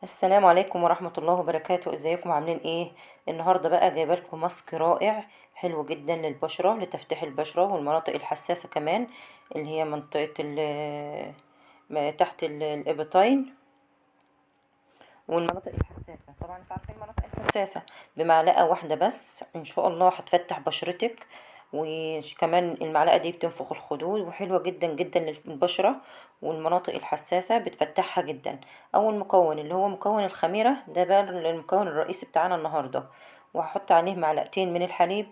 السلام عليكم ورحمة الله وبركاته. ازيكم عاملين ايه؟ النهاردة بقى جايبه لكم ماسك رائع حلو جدا للبشرة، لتفتيح البشرة والمناطق الحساسة كمان، اللي هي منطقة تحت الابطين والمناطق الحساسة. طبعا انتوا عارفين المناطق الحساسة بمعلقة واحدة بس ان شاء الله هتفتح بشرتك. وكمان المعلقة دي بتنفخ الخدود وحلوة جدا جدا للبشرة والمناطق الحساسة، بتفتحها جدا. اول مكون اللي هو مكون الخميرة ده بقى المكون الرئيسي بتاعنا النهاردة. وهحط عليه معلقتين من الحليب،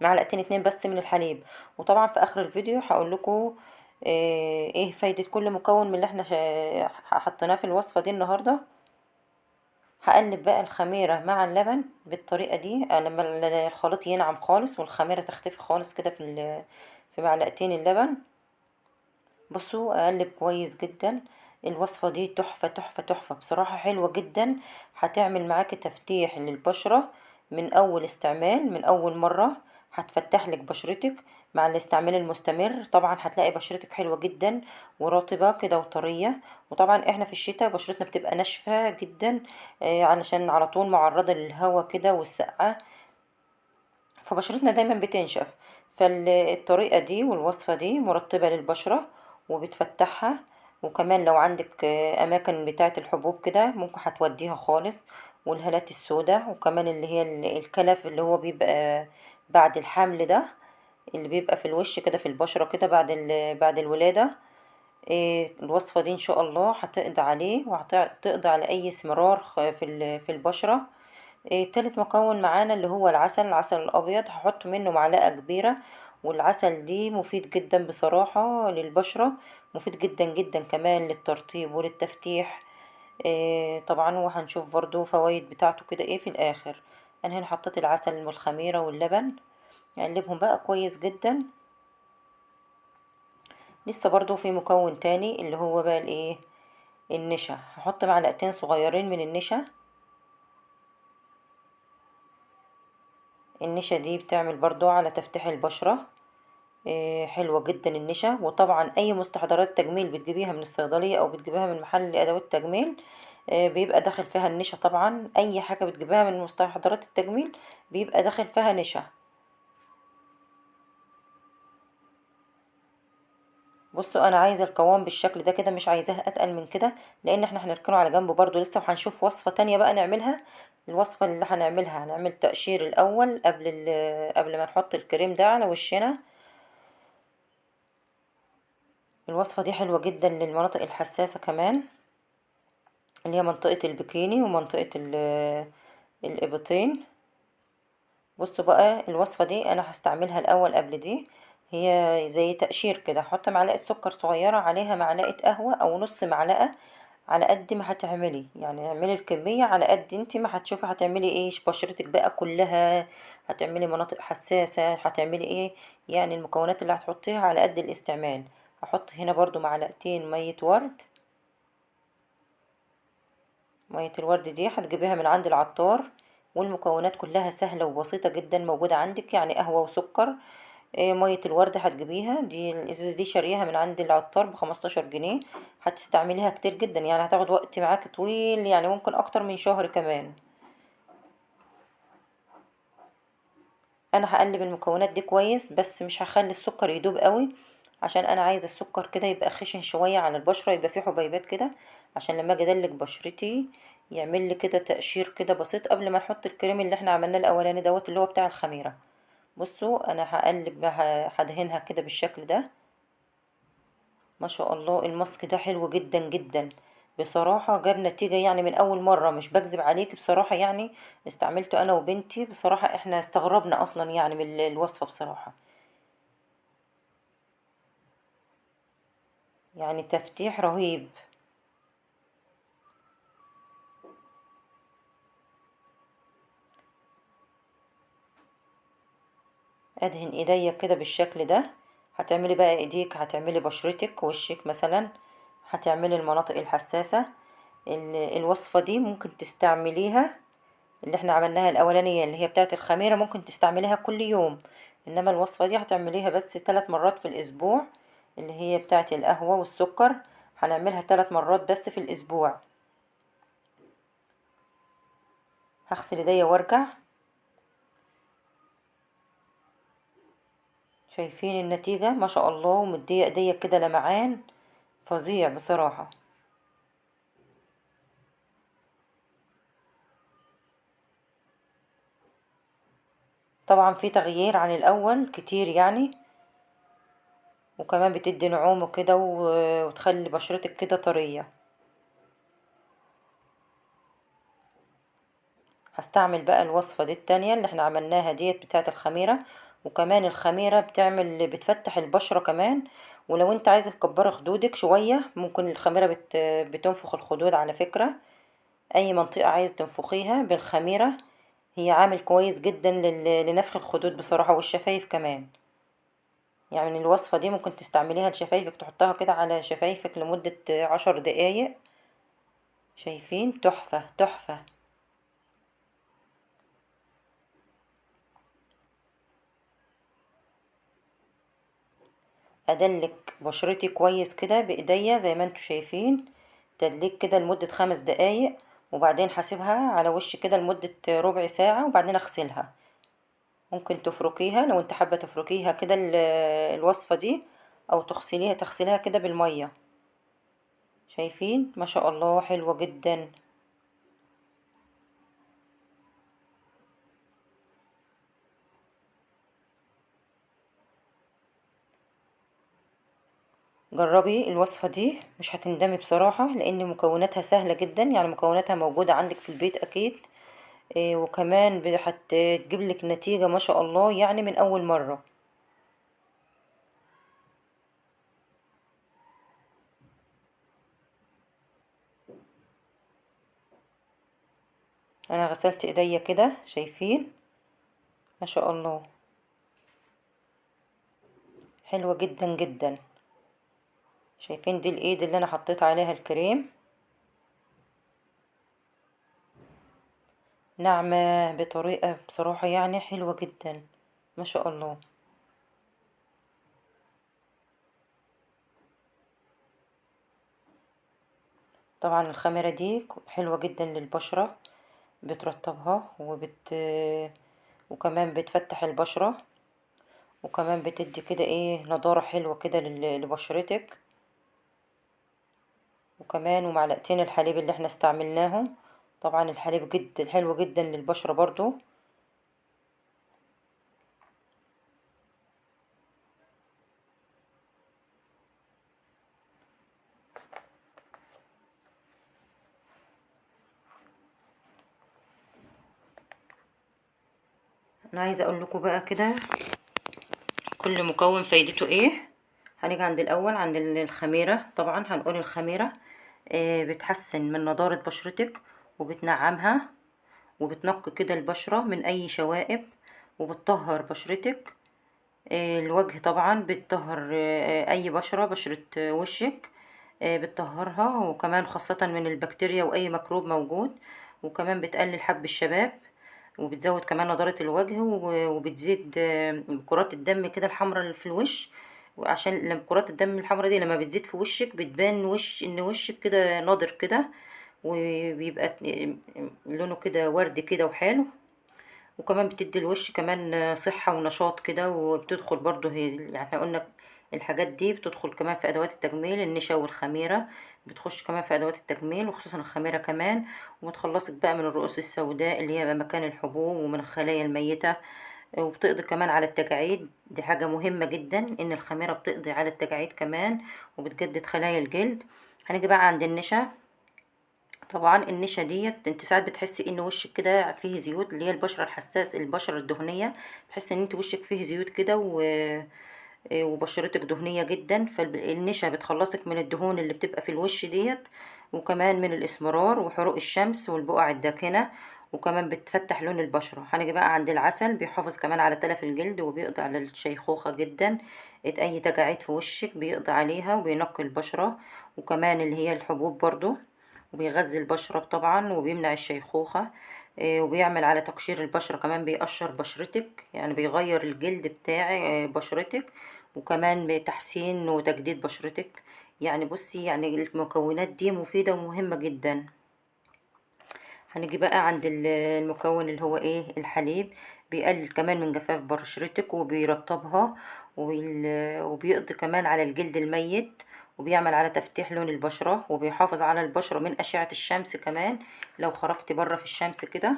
معلقتين اتنين بس من الحليب. وطبعا في اخر الفيديو هقول لكم ايه فايدة كل مكون من اللي احنا حطيناه في الوصفة دي النهاردة. هقلب بقى الخميرة مع اللبن بالطريقة دي لما الخليط ينعم خالص والخميرة تختفي خالص كده في معلقتين اللبن. بصوا اقلب كويس جدا. الوصفة دي تحفة تحفة تحفة بصراحة، حلوة جدا. هتعمل معاكي تفتيح للبشرة من اول استعمال، من اول مرة هتفتح لك بشرتك. مع الاستعمال المستمر طبعا هتلاقي بشرتك حلوة جدا ورطبة كده وطرية. وطبعا احنا في الشتاء بشرتنا بتبقى ناشفة جدا، علشان على طول معرضة للهواء كده والسقعة، فبشرتنا دايما بتنشف. فالطريقة دي والوصفة دي مرطبة للبشرة وبتفتحها. وكمان لو عندك اماكن بتاعة الحبوب كده ممكن هتوديها خالص، والهالات السوداء، وكمان اللي هي الكلف اللي هو بيبقى بعد الحمل ده، اللي بيبقى في الوش كده في البشرة كده بعد الولادة. الوصفة دي ان شاء الله هتقضي عليه وهتقضي على اي اسمرار في البشرة. تالت مكون معانا اللي هو العسل الابيض، هحط منه معلقة كبيرة. والعسل دي مفيد جدا بصراحة للبشرة، مفيد جدا جدا كمان للترطيب وللتفتيح. طبعا وهنشوف برضو فوائد بتاعته كده ايه في الاخر. انا هنا حطيت العسل والخميرة واللبن، اقلبهم بقى كويس جدا. لسه برضو في مكون تاني اللي هو بقى الايه، النشا. هحط معلقتين صغيرين من النشا. النشا دي بتعمل برضو على تفتيح البشرة، حلوة جدا النشا. وطبعا اي مستحضرات تجميل بتجيبيها من الصيدلية او بتجيبيها من محل ادوات تجميل بيبقى داخل فيها النشا. طبعا اي حاجة بتجيبها من مستحضرات التجميل بيبقى داخل فيها نشا. بصوا انا عايزة القوام بالشكل ده كده، مش عايزاه اتقل من كده، لان احنا هنركنه على جنب برضو لسه، وهنشوف وصفة تانية بقى نعملها. الوصفة اللي هنعملها هنعمل تقشير الاول قبل ما نحط الكريم ده على وشنا. الوصفة دي حلوة جدا للمناطق الحساسة كمان، اللي هي منطقة البكيني ومنطقة الإبطين. بصوا بقى الوصفة دي أنا هستعملها الأول قبل دي. هي زي تقشير كده، هحط معلقة سكر صغيرة عليها معلقة قهوة أو نص معلقة، على قد ما هتعملي. يعني اعملي الكمية على قد انتي ما هتشوفي هتعملي ايه بشرتك بقى كلها. هتعملي مناطق حساسة هتعملي ايه، يعني المكونات اللي هتحطيها على قد الاستعمال. هحط هنا برضو معلقتين مية ورد. مية الورد دي هتجيبيها من عند العطار، والمكونات كلها سهلة وبسيطة جدا موجودة عندك، يعني قهوة وسكر. مية الورد هتجيبيها دي الازاز دي شاريها من عند العطار ب15 جنيه. هتستعمليها كتير جدا، يعني هتاخد وقت معاك طويل، يعني ممكن اكتر من شهر كمان. انا هقلب المكونات دي كويس، بس مش هخلي السكر يدوب قوي، عشان انا عايزه السكر كده يبقى خشن شويه على البشره، يبقى فيه حبيبات كده، عشان لما اجي ادلك بشرتي يعمل لي كده تقشير كده بسيط قبل ما نحط الكريم اللي احنا عملناه الاولاني دوت اللي هو بتاع الخميره. بصوا انا هقلب هدهنها كده بالشكل ده. ما شاء الله الماسك ده حلو جدا جدا بصراحة، جاب نتيجة يعني من أول مرة، مش بكذب عليك بصراحة. يعني استعملته أنا وبنتي بصراحة، احنا استغربنا أصلا يعني من الوصفة بصراحة. يعني تفتيح رهيب. أدهن إيديا كده بالشكل ده. هتعملي بقى إيديك، هتعملي بشرتك وشك مثلا، هتعملي المناطق الحساسة. الوصفة دي ممكن تستعمليها، اللي احنا عملناها الاولانيه اللي هي بتاعه الخميره ممكن تستعمليها كل يوم، انما الوصفه دي هتعمليها بس 3 مرات في الاسبوع. اللي هي بتاعه القهوه والسكر هنعملها 3 مرات بس في الاسبوع. هغسل ايديا وارجع. شايفين النتيجة ما شاء الله، ومدية ايديا كده لمعان فظيع بصراحة. طبعا في تغيير عن الاول كتير يعني، وكمان بتدي نعومة كده وتخلي بشرتك كده طرية. هستعمل بقى الوصفة دي التانية اللي احنا عملناها ديت بتاعة الخميرة، وكمان الخميرة بتفتح البشرة كمان. ولو انت عايزة تكبري خدودك شوية ممكن الخميرة بتنفخ الخدود على فكرة. اي منطقة عايز تنفخيها بالخميرة هي عامل كويس جدا لنفخ الخدود بصراحة، والشفايف كمان. يعني الوصفة دي ممكن تستعمليها لشفايفك، تحطها كده على شفايفك لمدة 10 دقايق. شايفين؟ تحفة تحفة. ادلك بشرتي كويس كده بايديا زي ما انتوا شايفين، تدليك كده لمدة 5 دقايق، وبعدين هسيبها على وش كده لمدة ربع ساعة، وبعدين اغسلها. ممكن تفركيها لو انت حابة تفركيها كده الوصفة دي، او تغسليها كده بالمية. شايفين؟ ما شاء الله حلوة جدا. جربي الوصفة دي مش هتندمي بصراحة، لان مكوناتها سهلة جدا، يعني مكوناتها موجودة عندك في البيت اكيد. وكمان هتجيب لك نتيجة ما شاء الله يعني من اول مرة. انا غسلت ايديا كده، شايفين؟ ما شاء الله حلوة جدا جدا. شايفين دي الايد اللي انا حطيت عليها الكريم؟ ناعمة بطريقة بصراحة يعني حلوة جدا ما شاء الله. طبعا الخميرة دي حلوة جدا للبشرة، بترطبها وكمان بتفتح البشرة، وكمان بتدي كده ايه نضارة حلوة كده لبشرتك. وكمان ومعلقتين الحليب اللي احنا استعملناهم، طبعا الحليب جدا حلو جدا للبشرة برضو. انا عايزة اقول لكم بقى كده كل مكون فايدته ايه. هنيجي عند الاول عند الخميرة. طبعا هنقول الخميرة بتحسن من نضارة بشرتك، وبتنعمها، وبتنقي كده البشرة من اي شوائب، وبتطهر بشرتك. الوجه طبعا بتطهر اي بشرة وشك، بتطهرها، وكمان خاصة من البكتيريا واي ميكروب موجود. وكمان بتقلل حب الشباب، وبتزود كمان نضارة الوجه، وبتزيد كرات الدم كده الحمراء اللي في الوش. وعشان لما كرات الدم الحمراء دي لما بتزيد في وشك بتبان ان وشك كده ناضر كده، وبيبقى لونه كده وردي كده وحلو. وكمان بتدي الوش كمان صحة ونشاط كده. وبتدخل برضو يعني احنا قلنا الحاجات دي بتدخل كمان في ادوات التجميل، النشا والخميرة بتخش كمان في ادوات التجميل، وخصوصا الخميرة كمان. وبتخلصك بقى من الرؤوس السوداء اللي هي مكان الحبوب، ومن الخلايا الميتة. وبتقضي كمان على التجاعيد، دي حاجة مهمة جدا ان الخميرة بتقضي على التجاعيد كمان، وبتجدد خلايا الجلد. هنيجي بقى عند النشا. طبعا النشا ديت انت ساعات بتحسي ان وشك كده فيه زيوت، اللي هي البشره الحساس البشره الدهنيه، تحسي ان انت وشك فيه زيوت كده وبشرتك دهنيه جدا. فالنشا بتخلصك من الدهون اللي بتبقى في الوش ديت، وكمان من الاسمرار وحروق الشمس والبقع الداكنه، وكمان بتفتح لون البشره. هنيجي بقى عند العسل، بيحافظ كمان على تلف الجلد، وبيقضي على الشيخوخه جدا. اي تجاعيد في وشك بيقضي عليها، وبينقي البشره. وكمان اللي هي الحبوب برضو، وبيغذي البشرة طبعا، وبيمنع الشيخوخة. وبيعمل على تقشير البشرة كمان، بيقشر بشرتك يعني بيغير الجلد بتاع بشرتك. وكمان بتحسين وتجديد بشرتك. يعني بصي يعني المكونات دي مفيدة ومهمة جدا. هنيجي بقى عند المكون اللي هو ايه الحليب. بيقلل كمان من جفاف بشرتك وبيرطبها، وبيقضي كمان على الجلد الميت، وبيعمل على تفتيح لون البشرة، وبيحافظ على البشرة من أشعة الشمس كمان لو خرجت بره في الشمس كده.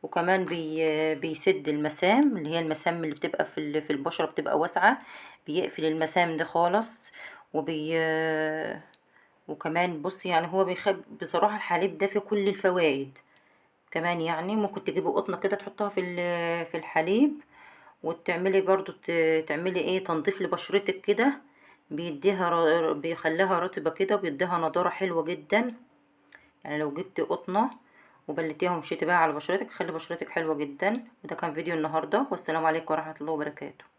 وكمان بيسد المسام، اللي هي المسام اللي بتبقى في البشرة بتبقى واسعة، بيقفل المسام دي خالص. وكمان بصي يعني هو بصراحة الحليب ده فيه كل الفوائد. كمان يعني ممكن تجيبي قطنة كده تحطها في الحليب، وتعملي برضو تعملي ايه تنظيف لبشرتك كده. بيخليها رطبة كده، وبيديها نضارة حلوة جدا. يعني لو جبتي قطنة وبلتيها ومشيتي بقى على بشرتك، خلي بشرتك حلوة جدا. وده كان فيديو النهاردة، والسلام عليكم ورحمة الله وبركاته.